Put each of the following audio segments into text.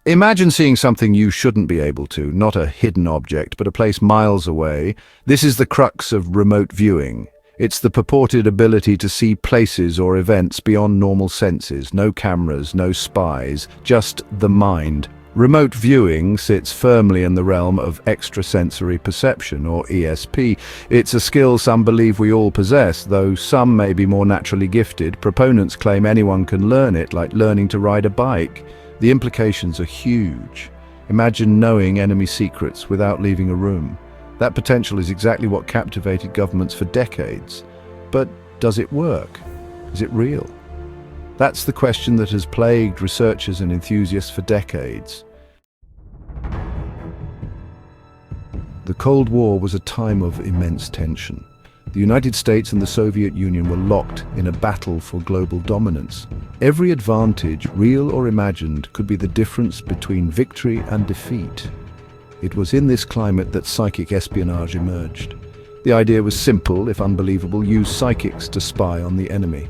Imagine seeing something you shouldn't be able to, not a hidden object, but a place miles away. This is the crux of remote viewing. It's the purported ability to see places or events beyond normal senses. No cameras, no spies, just the mind. Remote viewing sits firmly in the realm of extrasensory perception, or ESP. It's a skill some believe we all possess, though some may be more naturally gifted. Proponents claim anyone can learn it, like learning to ride a bike. The implications are huge. Imagine knowing enemy secrets without leaving a room. That potential is exactly what captivated governments for decades. But does it work? Is it real? That's the question that has plagued researchers and enthusiasts for decades. The Cold War was a time of immense tension. The United States and the Soviet Union were locked in a battle for global dominance. Every advantage, real or imagined, could be the difference between victory and defeat. It was in this climate that psychic espionage emerged. The idea was simple, if unbelievable: use psychics to spy on the enemy.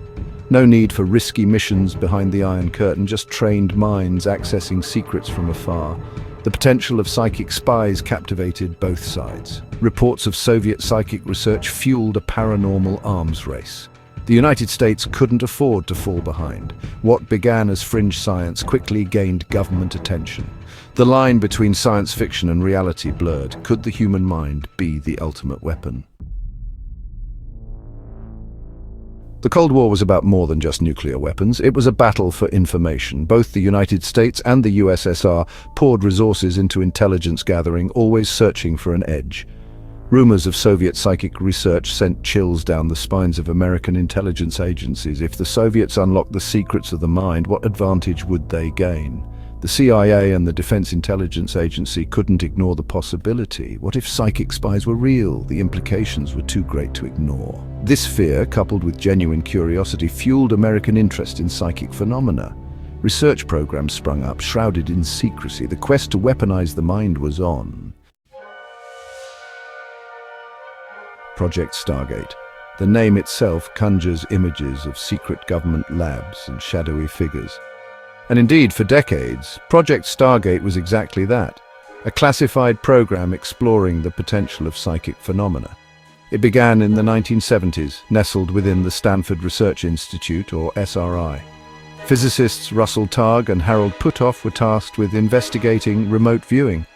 No need for risky missions behind the Iron Curtain, just trained minds accessing secrets from afar. The potential of psychic spies captivated both sides. Reports of Soviet psychic research fueled a paranormal arms race. The United States couldn't afford to fall behind. What began as fringe science quickly gained government attention. The line between science fiction and reality blurred. Could the human mind be the ultimate weapon? The Cold War was about more than just nuclear weapons. It was a battle for information. Both the United States and the USSR poured resources into intelligence gathering, always searching for an edge. Rumors of Soviet psychic research sent chills down the spines of American intelligence agencies. If the Soviets unlocked the secrets of the mind, what advantage would they gain? The CIA and the Defense Intelligence Agency couldn't ignore the possibility. What if psychic spies were real? The implications were too great to ignore. This fear, coupled with genuine curiosity, fueled American interest in psychic phenomena. Research programs sprung up, shrouded in secrecy. The quest to weaponize the mind was on. Project Stargate. The name itself conjures images of secret government labs and shadowy figures. And indeed, for decades, Project Stargate was exactly that, a classified program exploring the potential of psychic phenomena. It began in the 1970s, nestled within the Stanford Research Institute, or SRI. Physicists Russell Targ and Harold Puthoff were tasked with investigating remote viewing.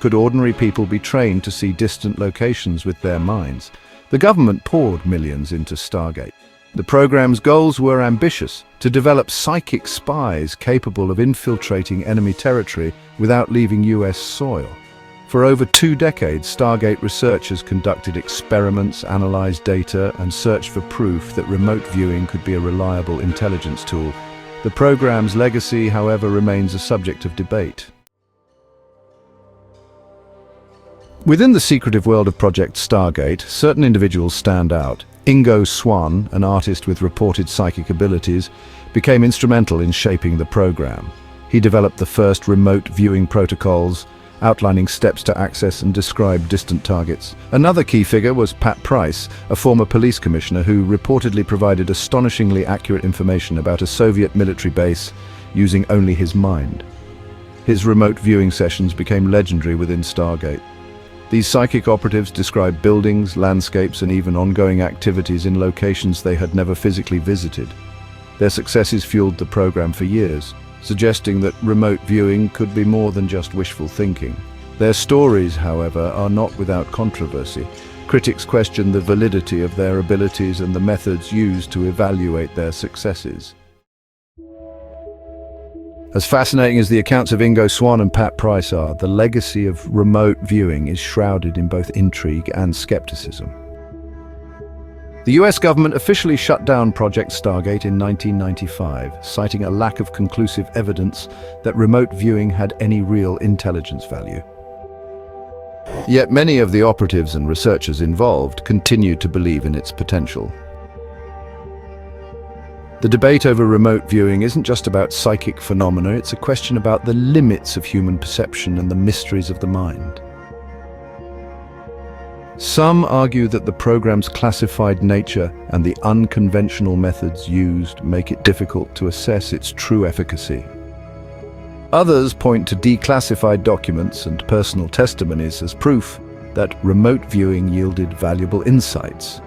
Could ordinary people be trained to see distant locations with their minds? The government poured millions into Stargate. The program's goals were ambitious: to develop psychic spies capable of infiltrating enemy territory without leaving US soil. For over 2 decades, Stargate researchers conducted experiments, analyzed data, and searched for proof that remote viewing could be a reliable intelligence tool. The program's legacy, however, remains a subject of debate. Within the secretive world of Project Stargate, certain individuals stand out. Ingo Swann, an artist with reported psychic abilities, became instrumental in shaping the program. He developed the first remote viewing protocols, outlining steps to access and describe distant targets. Another key figure was Pat Price, a former police commissioner who reportedly provided astonishingly accurate information about a Soviet military base using only his mind. His remote viewing sessions became legendary within Stargate. These psychic operatives described buildings, landscapes, and even ongoing activities in locations they had never physically visited. Their successes fueled the program for years, suggesting that remote viewing could be more than just wishful thinking. Their stories, however, are not without controversy. Critics question the validity of their abilities and the methods used to evaluate their successes. As fascinating as the accounts of Ingo Swann and Pat Price are, the legacy of remote viewing is shrouded in both intrigue and skepticism. The US government officially shut down Project Stargate in 1995, citing a lack of conclusive evidence that remote viewing had any real intelligence value. Yet many of the operatives and researchers involved continued to believe in its potential. The debate over remote viewing isn't just about psychic phenomena, it's a question about the limits of human perception and the mysteries of the mind. Some argue that the program's classified nature and the unconventional methods used make it difficult to assess its true efficacy. Others point to declassified documents and personal testimonies as proof that remote viewing yielded valuable insights.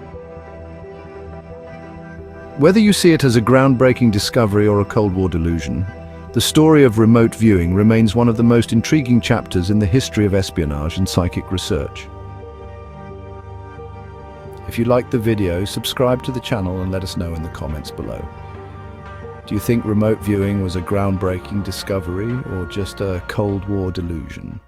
Whether you see it as a groundbreaking discovery or a Cold War delusion, the story of remote viewing remains one of the most intriguing chapters in the history of espionage and psychic research. If you liked the video, subscribe to the channel and let us know in the comments below. Do you think remote viewing was a groundbreaking discovery or just a Cold War delusion?